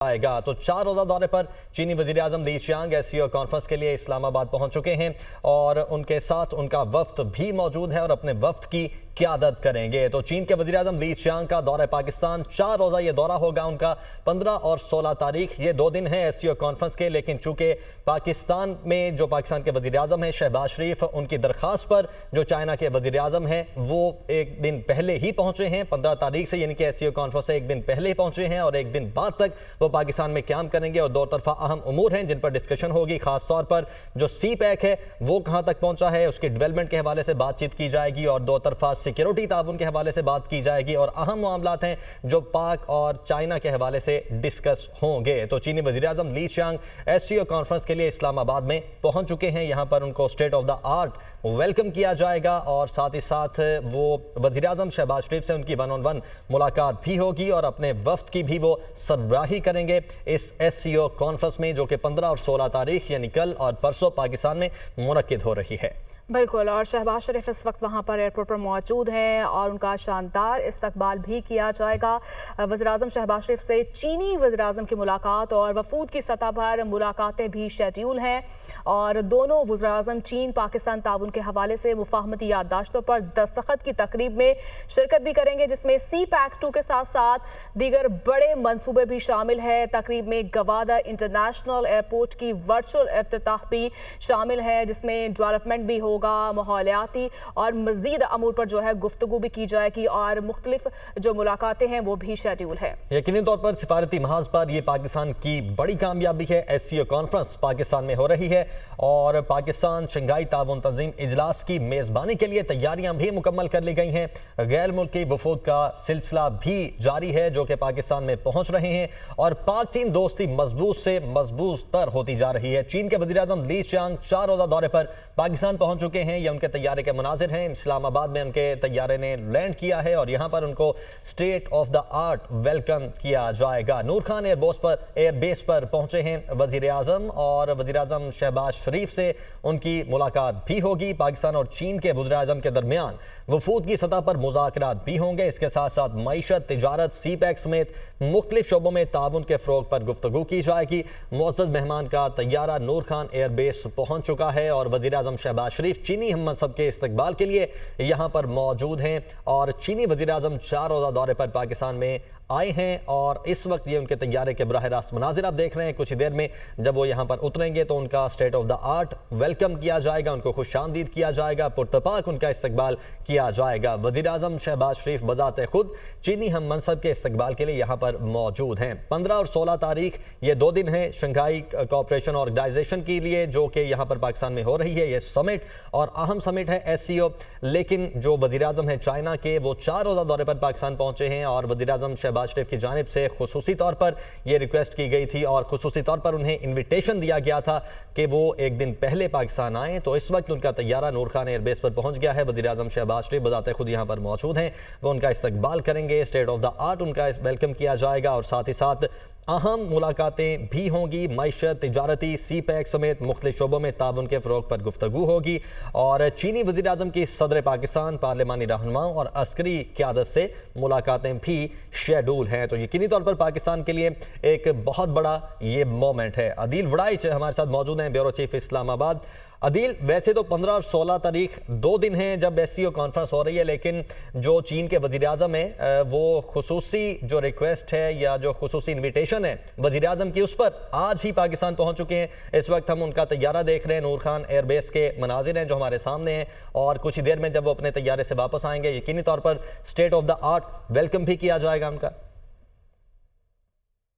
آئے گا۔ تو 4 روزہ دورے پر چینی وزیراعظم لی چیانگ SCO کانفرنس کے لیے اسلام آباد پہنچ چکے ہیں اور ان کے ساتھ ان کا وفد بھی موجود ہے اور اپنے وفد کی قیادت کریں گے۔ تو چین کے وزیراعظم لی چیانگ کا دورہ پاکستان 4 روزہ یہ دورہ ہوگا ان کا 15 اور 16 تاریخ، یہ 2 دن ہیں SCO کانفرنس کے، لیکن چونکہ پاکستان میں جو پاکستان کے وزیراعظم ہیں شہباز شریف، ان کی درخواست پر جو چائنا کے وزیراعظم ہیں وہ ایک دن پہلے ہی پہنچے ہیں، 15 تاریخ سے، یعنی کہ SCO کانفرنس سے ایک دن پہلے ہی پہنچے ہیں اور ایک دن بعد تک وہ پاکستان میں قیام کریں گے اور دو طرفہ اہم امور ہیں جن پر ڈسکشن ہوگی، خاص طور پر جو سی پیک ہے وہ کہاں تک پہنچا ہے، اس کی ڈیولپمنٹ کے حوالے سے بات چیت کی جائے گی اور دو طرفہ سیکیورٹی تعاون کے حوالے سے بات کی جائے گی اور اہم معاملات ہیں جو پاک اور چائنا کے حوالے سے ڈسکس ہوں گے۔ تو چینی وزیراعظم لی چیانگ SCO کانفرنس کے لیے اسلام آباد میں پہنچ چکے ہیں، یہاں پر ان کو state of the art welcome کیا جائے گا اور ساتھ ہی ساتھ وہ وزیراعظم شہباز شریف سے ان کی 1-on-1 ملاقات بھی ہوگی اور اپنے وفد کی بھی وہ سربراہی کریں گے اس SCO کانفرنس میں، جو کہ 15 اور 16 تاریخ یعنی کل اور پرسوں پاکستان میں منعقد ہو رہی ہے۔ بالکل، اور شہباز شریف اس وقت وہاں پر ایئرپورٹ پر موجود ہیں اور ان کا شاندار استقبال بھی کیا جائے گا۔ وزیراعظم شہباز شریف سے چینی وزیراعظم کی ملاقات اور وفود کی سطح پر ملاقاتیں بھی شیڈیول ہیں اور دونوں وزیراعظم چین پاکستان تعاون کے حوالے سے مفاہمتی یادداشتوں پر دستخط کی تقریب میں شرکت بھی کریں گے، جس میں سی پیک 2 کے ساتھ ساتھ دیگر بڑے منصوبے بھی شامل ہے۔ تقریب میں گوادہ انٹرنیشنل ایئرپورٹ کی ورچوئل افتتاح بھی شامل ہے، جس میں ڈیولپمنٹ بھی ہو ماحولیاتی اور مزید امور پر جو ہے گفتگو بھی کی جائے گی اور مختلف جو ملاقاتیں ہیں وہ بھی شیڈیول ہے۔ یقینی طور پر سفارتی محاذ پر یہ پاکستان کی بڑی کامیابی ہے۔ SCO کانفرنس پاکستان میں ہو رہی ہے اور پاکستان شنگھائی تعاون تنظیم اجلاس کی میزبانی کے لیے تیاریاں بھی مکمل کر لی گئی ہیں۔ غیر ملکی وفود کا سلسلہ بھی جاری ہے جو کہ پاکستان میں پہنچ رہے ہیں اور پاک چین دوستی مضبوط سے مضبوط تر ہوتی جا رہی ہے۔ چین کے وزیراعظم لی چیانگ 4 روزہ دورے پر پاکستان پہنچ چکے ہیں، یہ ان کے طیارے کے مناظر ہیں۔ اسلام آباد میں ان کے طیارے نے لینڈ کیا ہے اور یہاں پر ان کو state of the art welcome کیا جائے گا۔ نور خان ایئر بیس پر پہنچے ہیں وزیر اعظم اور وزیر اعظم شہباز شریف سے ان کی ملاقات بھی ہوگی۔ پاکستان اور چین کے وزراء اعظم کے درمیان وفود کی سطح پر مذاکرات بھی ہوں گے، اس کے ساتھ ساتھ معیشت، تجارت، سی پیک سمیت مختلف شعبوں میں تعاون کے فروغ پر گفتگو کی جائے گی۔ معزز مہمان کا طیارہ نور خان ایئر بیس پہنچ چکا ہے اور وزیر اعظم شہباز شریف چینی ہم منصب کے استقبال کے لیے یہاں پر موجود ہیں اور چینی وزیر اعظم 4 روزہ دورے پر پاکستان میں آئے ہیں اور اس وقت یہ ان کے طیارے کے براہ راست مناظر آپ دیکھ رہے ہیں۔ کچھ دیر میں جب وہ یہاں پر اتریں گے تو ان کا state of the art welcome کیا جائے گا، ان کو خوش آمدید کیا جائے گا، پرتپاک ان کا استقبال کیا جائے گا۔ وزیر اعظم شہباز شریف بذات خود چینی ہم منصب کے استقبال کے لیے یہاں پر موجود ہیں۔ 15 اور 16 تاریخ یہ 2 دن ہیں شنگھائی کوآپریشن آرگنائزیشن کے لیے جو کہ یہاں پر پاکستان میں ہو رہی ہے۔ یہ سمٹ اور اہم سمٹ ہے SCO، لیکن جو وزیر اعظم ہیں چائنا کے وہ 4 روزہ دورے پر پاکستان پہنچے ہیں اور وزیر اعظم شہباز شریف کی جانب سے خصوصی طور پر یہ ریکویسٹ کی گئی تھی اور خصوصی طور پر انہیں انویٹیشن دیا گیا تھا کہ وہ ایک دن پہلے پاکستان آئیں، تو اس وقت ان کا طیارہ نور خان ایئر بیس پر پہنچ گیا ہے۔ وزیر اعظم شہباز شریف بذات خود یہاں پر موجود ہیں، وہ ان کا استقبال کریں گے، اسٹیٹ آف دا آرٹ ان کا ویلکم کیا جائے گا اور ساتھ ہی ساتھ اہم ملاقاتیں بھی ہوں گی، معیشت، تجارتی، سی پیک سمیت مختلف شعبوں میں تعاون کے فروغ پر گفتگو ہوگی اور چینی وزیر اعظم کی صدر پاکستان، پارلیمانی رہنماؤں اور عسکری قیادت سے ملاقاتیں بھی شیڈول ہیں۔ تو یقینی طور پر پاکستان کے لیے ایک بہت بڑا یہ مومنٹ ہے۔ عدیل وڑائچ ہمارے ساتھ موجود ہیں، بیورو چیف اسلام آباد۔ عدیل، ویسے تو 15 اور 16 تاریخ 2 دن ہیں جب SCO کانفرنس ہو رہی ہے، لیکن جو چین کے وزیر اعظم ہیں وہ خصوصی جو ریکویسٹ ہے یا جو خصوصی انویٹیشن ہے وزیر اعظم کی، اس پر آج ہی پاکستان پہنچ چکے ہیں۔ اس وقت ہم ان کا طیارہ دیکھ رہے ہیں، نور خان ایئر بیس کے مناظر ہیں جو ہمارے سامنے ہیں اور کچھ دیر میں جب وہ اپنے طیارے سے واپس آئیں گے یقینی طور پر state of the art welcome بھی کیا جائے گا ان کا۔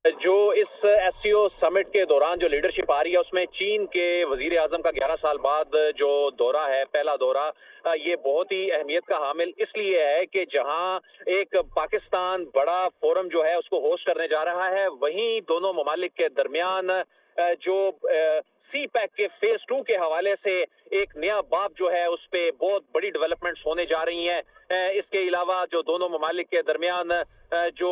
جو اس SCO سمٹ کے دوران جو لیڈرشپ آ رہی ہے اس میں چین کے وزیر اعظم کا 11 سال بعد جو دورہ ہے، پہلا دورہ، یہ بہت ہی اہمیت کا حامل اس لیے ہے کہ جہاں ایک پاکستان بڑا فورم جو ہے اس کو ہوسٹ کرنے جا رہا ہے، وہیں دونوں ممالک کے درمیان جو سی پیک کے فیز 2 کے حوالے سے ایک نیا باب جو ہے اس پہ بہت بڑی ڈیولپمنٹس ہونے جا رہی ہیں۔ اس کے علاوہ جو دونوں ممالک کے درمیان جو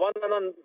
1-on-1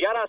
11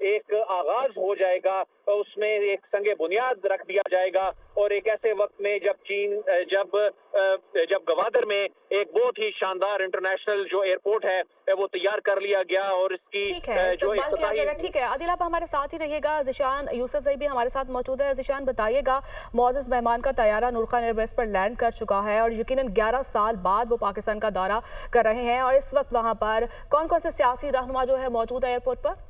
ایک آغاز ہو جائے گا, اس میں ایک سنگ بنیاد رکھ دیا جائے گا, اور ایک ایسے وقت میں جب چین جب گوادر میں ایک بہت ہی شاندار انٹرنیشنل جو ایئرپورٹ ہے وہ تیار کر لیا گیا, اور اس کی ٹھیک ہے, استقبال کیا جائے گا. ٹھیک ہے عادل, آپ ہمارے ساتھ ہی رہیے گا. ذیشان یوسف زئی بھی ہمارے ساتھ موجود ہے. ذیشان بتائیے گا, معزز مہمان کا طیارہ نور خان ایئر بیس پر لینڈ کر چکا ہے اور یقیناً 11 سال بعد وہ پاکستان کا دورہ کر رہے ہیں, اور اس وقت وہاں پر کون کون سے سیاسی رہنما جو ہے موجود ہے ایئرپورٹ پر؟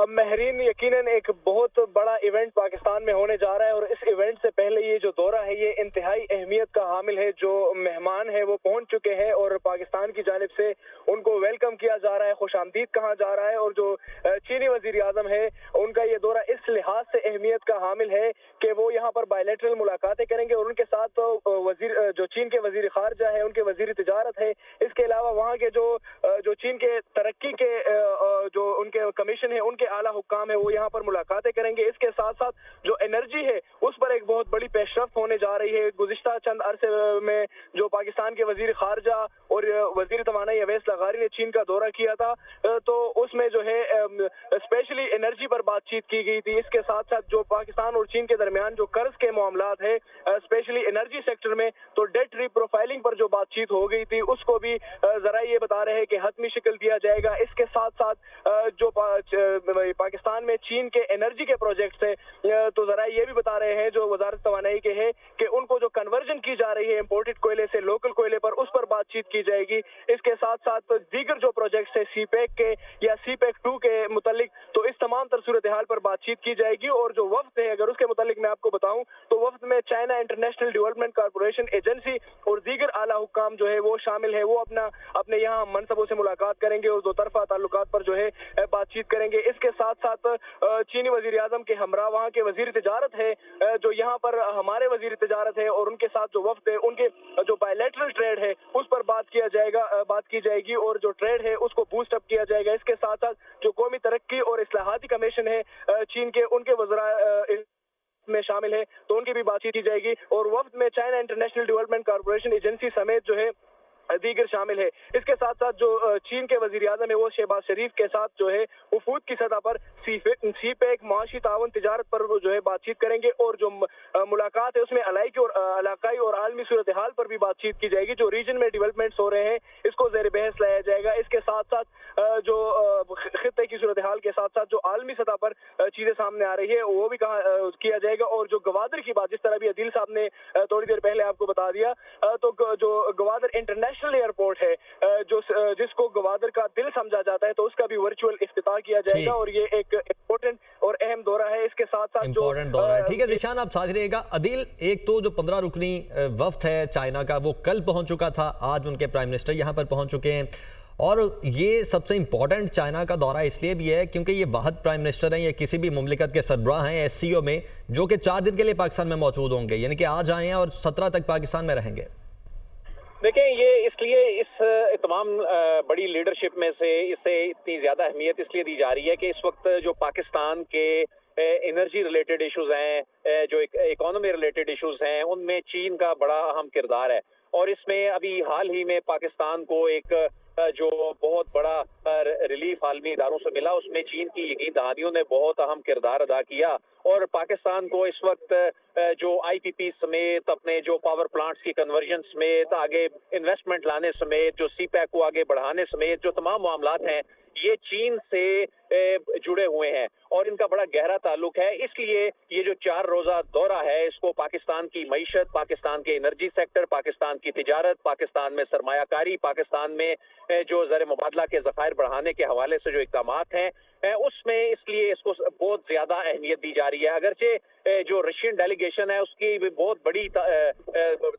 مہرین, یقیناً ایک بہت بڑا ایونٹ پاکستان میں ہونے جا رہا ہے, اور اس ایونٹ سے پہلے یہ جو دورہ ہے یہ انتہائی اہمیت کا حامل ہے. جو مہمان ہے وہ پہنچ چکے ہیں اور پاکستان کی جانب سے ان کو ویلکم کیا جا رہا ہے, خوش آمدید کہا جا رہا ہے. اور جو چینی وزیر اعظم ہے ان کا یہ دورہ اس لحاظ سے اہمیت کا حامل ہے کہ وہ یہاں پر بائی لیٹرل ملاقاتیں کریں گے, اور ان کے ساتھ جو چین کے وزیر خارجہ ہے, ان کے وزیر تجارت ہے, اس کے علاوہ وہاں کے جو چین کے ترقی کے جو ان کے کمیشن ہے, ان کے اعلیٰ حکام ہے, وہ یہاں پر ملاقاتیں کریں گے. اس کے ساتھ ساتھ جو انرجی ہے اس پر ایک بہت بڑی پیش رفت ہونے جا رہی ہے. گزشتہ چند عرصے میں جو پاکستان کے وزیر خارجہ اور وزیر توانائی اویس لغاری نے چین کا دورہ کیا تھا, تو اس میں جو ہے اسپیشلی انرجی پر بات چیت کی گئی تھی. اس کے ساتھ ساتھ جو پاکستان اور چین کے درمیان جو قرض کے معاملات ہے اسپیشلی انرجی سیکٹر میں, تو ڈیٹ ری پروفائلنگ پر جو بات چیت ہو گئی تھی اس کو بھی ذرا یہ بتا رہے ہیں کہ حتمی شکل دیا جائے گا. اس کے ساتھ ساتھ جو پاکستان میں چین کے انرجی کے پروجیکٹس ہیں, تو ذرا یہ بھی بتا رہے ہیں جو وزارت توانائی کے ہیں کہ ان کو جو کنورژن کی جا رہی ہے امپورٹڈ کوئلے سے لوکل کوئلے پر, اس پر بات چیت کی جائے گی. اس کے ساتھ ساتھ دیگر جو پروجیکٹس ہیں سی پیک کے یا سی پیک 2 کے متعلق, تو اس تمام تر صورتحال پر بات چیت کی جائے گی. اور جو وفد ہے, اگر اس کے متعلق میں آپ کو بتاؤں تو وفد میں China international development corporation agency اور دیگر اعلیٰ حکام جو ہے وہ شامل ہے. وہ اپنے یہاں منصبوں سے ملاقات کریں گے اور دو طرفہ تعلقات پر جو ہے بات چیت کریں گے. اس کے ساتھ ساتھ چینی وزیر اعظم کے ہمراہ وہاں کے وزیر تجارت ہے, جو یہاں پر ہمارے وزیر تجارت ہے, اور ان کے ساتھ جو وفد ہے ان کے جو بائی لیٹرل ٹریڈ ہے اس پر بات کی جائے گی, اور جو ٹریڈ ہے اس کو بوسٹ اپ کیا جائے گا. اس کے ساتھ ساتھ جو قومی ترقی اور اصلاحاتی کمیشن ہے چین کے, ان کے وزراء میں شامل ہے, تو ان کی بھی بات چیت کی جائے گی. اور وفد میں China international development corporation agency سمیت جو ہے دیگر شامل ہے. اس کے ساتھ ساتھ جو چین کے وزیر اعظم ہے وہ شہباز شریف کے ساتھ جو ہے وفود کی سطح پر سی پیک, معاشی تعاون, تجارت پر جو ہے بات چیت کریں گے. اور جو ملاقات ہے اس میں علاقائی اور عالمی صورتحال پر بھی بات چیت کی جائے گی. جو ریجن میں ڈیولپمنٹس ہو رہے ہیں اس کو زیر بحث لایا جائے گا. اس کے ساتھ ساتھ جو خطے کی صورتحال کے ساتھ ساتھ جو عالمی سطح پر چیزیں سامنے آ رہی ہے وہ بھی کیا جائے گا. اور جو گوادر کی بات, جس طرح بھی عدیل صاحب نے تھوڑی دیر پہلے آپ کو بتا دیا, تو جو گوادر انٹرنیشنل ایئرپورٹ ہے جس کو گوادر کا دل سمجھا جاتا ہے, تو اس کا بھی ورچوئل افتتاح کیا جائے گا. اور یہ ایک امپورٹنٹ اور اہم دورہ ہے. اس کے ساتھ ساتھ جو امپورٹنٹ دورہ ہے. ٹھیک ہے ذیشان, آپ ساتھ رہیے گا. عدیل, ایک تو جو 15 رکنی وفد ہے چائنا کا وہ کل پہنچ چکا تھا, آج ان کے پرائم منسٹر یہاں پر پہنچ چکے ہیں, اور یہ سب سے امپورٹنٹ چائنا کا دورہ اس لیے بھی ہے کیونکہ یہ واحد پرائم منسٹر ہیں یا کسی بھی مملکت کے سربراہ ہیں ایس سی او میں جو کہ 4 دن کے لیے پاکستان میں موجود ہوں گے, یعنی کہ آج آئے ہیں اور 17 تک پاکستان میں رہیں گے. دیکھیں, یہ اس لیے اس تمام بڑی لیڈرشپ میں سے اسے اتنی زیادہ اہمیت اس لیے دی جا رہی ہے کہ اس وقت جو پاکستان کے انرجی ریلیٹڈ ایشوز ہیں, جو اکانومی ریلیٹڈ ایشوز ہیں, ان میں چین کا بڑا اہم کردار ہے. اور اس میں ابھی حال ہی میں پاکستان کو ایک جو بہت بڑا ریلیف عالمی اداروں سے ملا, اس میں چین کی یقین دہانیوں نے بہت اہم کردار ادا کیا. اور پاکستان کو اس وقت جو آئی پی پی سمیت, اپنے جو پاور پلانٹس کی کنورژن سمیت, آگے انویسٹمنٹ لانے سمیت, جو سی پیک کو آگے بڑھانے سمیت جو تمام معاملات ہیں یہ چین سے جڑے ہوئے ہیں اور ان کا بڑا گہرا تعلق ہے. اس لیے یہ جو 4 روزہ دورہ ہے اس کو پاکستان کی معیشت, پاکستان کے انرجی سیکٹر, پاکستان کی تجارت, پاکستان میں سرمایہ کاری, پاکستان میں جو زر مبادلہ کے ذخائر بڑھانے کے حوالے سے جو اقدامات ہیں اس میں, اس لیے اس کو بہت زیادہ اہمیت دی جا رہی ہے. اگرچہ جو رشین ڈیلیگیشن ہے اس کی بھی بہت بڑی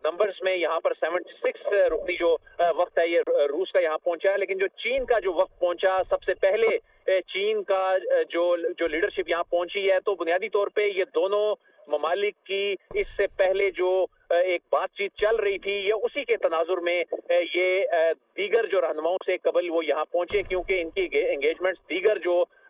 نمبرز میں یہاں پر 76 رکنی جو وقت ہے یہ روس کا یہاں پہنچا ہے, لیکن جو چین کا جو وقت پہنچا سب سے پہلے چین کا جو لیڈرشپ یہاں پہنچی ہے, تو بنیادی طور پہ یہ دونوں ممالک کی اس سے پہلے جو ایک بات چیت چل رہی تھی یہ اسی کے تناظر میں یہ دیگر جو رہنماؤں سے قبل وہ یہاں پہنچے, کیونکہ ان کی انگیجمنٹس دیگر جو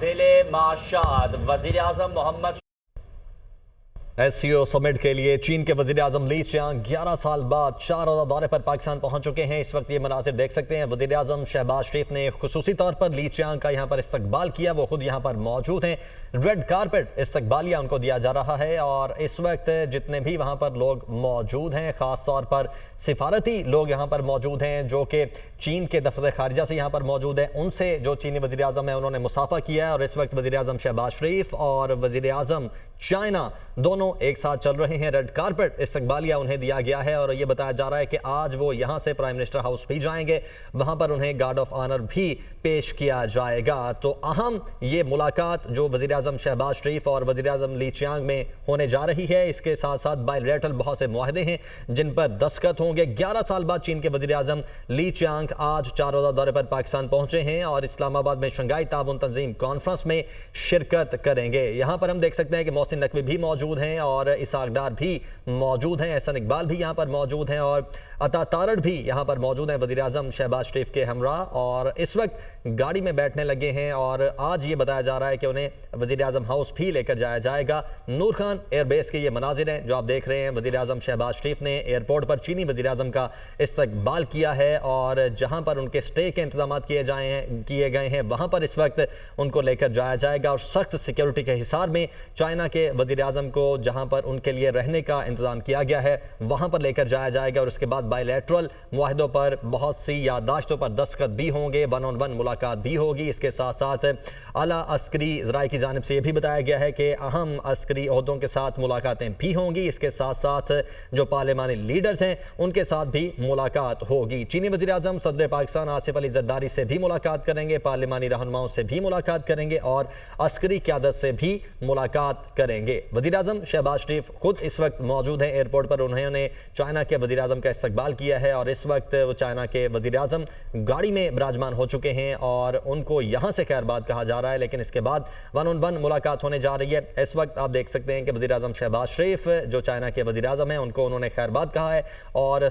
دل معاشات وزیر اعظم محمد SCO سمٹ کے لیے چین کے وزیر اعظم لی چیانگ 11 سال بعد 4 روزہ دورے پر پاکستان پہنچ چکے ہیں۔ اس وقت یہ مناظر دیکھ سکتے ہیں، وزیر اعظم شہباز شریف نے خصوصی طور پر لی چیانگ کا یہاں پر استقبال کیا، وہ خود یہاں پر موجود ہیں، ریڈ کارپٹ استقبالیہ ان کو دیا جا رہا ہے، اور اس وقت جتنے بھی وہاں پر لوگ موجود ہیں، خاص طور پر سفارتی لوگ یہاں پر موجود ہیں جو کہ چین کے دفتر خارجہ سے یہاں پر موجود ہیں، ان سے جو چینی وزیر اعظم ہے انہوں نے مصافحہ کیا ہے، اور اس وقت وزیر اعظم شہباز شریف اور وزیر اعظم چائنا دونوں ایک ساتھ چل رہے ہیں۔ ریڈ کارپٹ استقبالیہ انہیں دیا گیا ہے، اور یہ بتایا جا رہا ہے کہ آج وہ یہاں سے پرائم منسٹر ہاؤس بھی جائیں گے، وہاں پر انہیں گارڈ آف آنر بھی پیش کیا جائے گا۔ تو اہم یہ ملاقات جو وزیر اعظم شہباز شریف اور وزیر اعظم لی چیانگ میں ہونے جا رہی ہے، اس کے ساتھ ساتھ بائیلیٹرل بہت سے معاہدے ہیں جن پر دستخط ہوں گے۔ 11 سال بعد چین کے وزیر اعظم لی چیانگ آج 4 روزہ دورے پر پاکستان پہنچے ہیں اور اسلام آباد میں شنگھائی تعاون تنظیم کانفرنس میں شرکت کریں گے۔ یہاں پر ہم دیکھ سکتے ہیں کہ محسن نقوی بھی موجود ہیں اور اسحاق ڈار بھی موجود ہیں، احسن اقبال بھی یہاں پر موجود ہیں، اور عطا تارڑ بھی یہاں پر موجود ہیں وزیر اعظم شہباز شریف کے ہمراہ، اور اس وقت گاڑی میں بیٹھنے لگے ہیں، اور آج یہ بتایا جا رہا ہے کہ انہیں وزیر اعظم ہاؤس بھی لے کر جایا جائے گا۔ نور خان ایئر بیس کے یہ مناظر ہیں جو آپ دیکھ رہے ہیں، وزیر اعظم شہباز شریف نے ایئرپورٹ پر چینی وزیر اعظم کا استقبال کیا ہے، اور جہاں پر ان کے سٹے کے انتظامات کیے گئے ہیں وہاں پر اس وقت ان کو لے کر جایا جائے گا، اور سخت سیکیورٹی کے حصار میں چائنا کے وزیر اعظم کو جہاں پر ان کے لیے رہنے کا انتظام کیا گیا ہے وہاں پر لے کر جایا جائے گا، اور اس کے بعد بائیلیٹرل معاہدوں پر بہت سی یادداشتوں پر دستخط بھی ہوں گے، 1 on 1 ملاقات بھی ہوگی۔ اس کے ساتھ ساتھ اعلیٰ عسکری ذرائع کی جانب سے یہ بھی بتایا گیا ہے کہ اہم عسکری عہدوں کے ساتھ ملاقاتیں بھی ہوں گی، اس کے ساتھ ساتھ جو پارلیمانی لیڈرز ہیں ان کے ساتھ بھی ملاقات ہوگی۔ چینی وزیر اعظم صدر پاکستان آصف علی زرداری سے بھی ملاقات کریں گے، پارلیمانی رہنماؤں سے بھی ملاقات کریں گے، اور عسکری قیادت سے بھی ملاقات کریں گے۔ وزیر اعظم شہباز شریف خود اس وقت موجود ہیں ایئرپورٹ پر، انہوں نے چائنا کے وزیر اعظم کا استقبال کیا ہے، اور اس وقت وہ چائنا کے وزیر اعظم گاڑی میں براجمان ہو چکے ہیں اور ان کو یہاں سے خیر بات کہا جا رہا ہے، لیکن اس کے بعد 1 on 1 ملاقات ہونے جا رہی ہے۔ اس وقت آپ دیکھ سکتے ہیں کہ وزیر اعظم شہباز شریف جو چائنا کے وزیر اعظم ہیں ان کو انہوں نے خیر بات کہا ہے، اور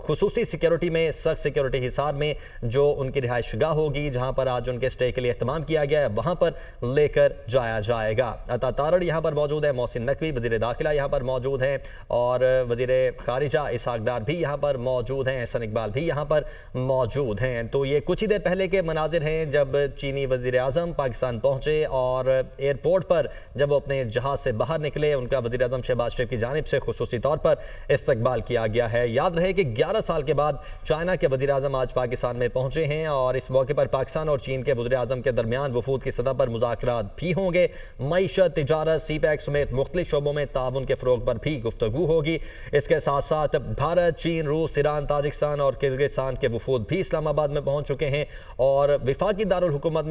خصوصی سیکیورٹی میں، سخت سیکیورٹی حصار میں جو ان کی رہائش گاہ ہوگی جہاں پر آج ان کے سٹے کے لیے اہتمام کیا گیا ہے وہاں پر لے کر جایا جائے گا۔ عطا تارڑ یہاں پر موجود ہے، محسن نقوی وزیر داخلہ یہاں پر موجود ہیں، اور وزیر خارجہ اسحاق ڈار بھی یہاں پر موجود ہیں، احسن اقبال بھی یہاں پر موجود ہیں۔ تو یہ کچھ ہی دیر پہلے کے مناظر ہیں جب چینی وزیر اعظم پاکستان پہنچے، اور ایئرپورٹ پر جب وہ اپنے جہاز سے باہر نکلے ان کا وزیر اعظم شہباز شریف کی جانب سے خصوصی طور پر استقبال کیا گیا ہے۔ یاد رہے کہ 11 سال کے بعد چائنا کے وزیر اعظم آج پاکستان میں پہنچے ہیں، اور اس موقع پر پاکستان اور چین کے وزیر اعظم کے درمیان وفود کی سطح پر مذاکرات بھی ہوں گے، معیشت، تجارت، سی پیک سمیت مختلف شعبوں میں تعاون کے فروغ پر بھی گفتگو ہوگی۔ اس کے ساتھ ساتھ بھارت، چین، روس، ایران، تاجکستان اور کرغزستان کے وفود بھی اسلام آباد میں پہنچ چکے ہیں، اور وفاقی دارالحکومت میں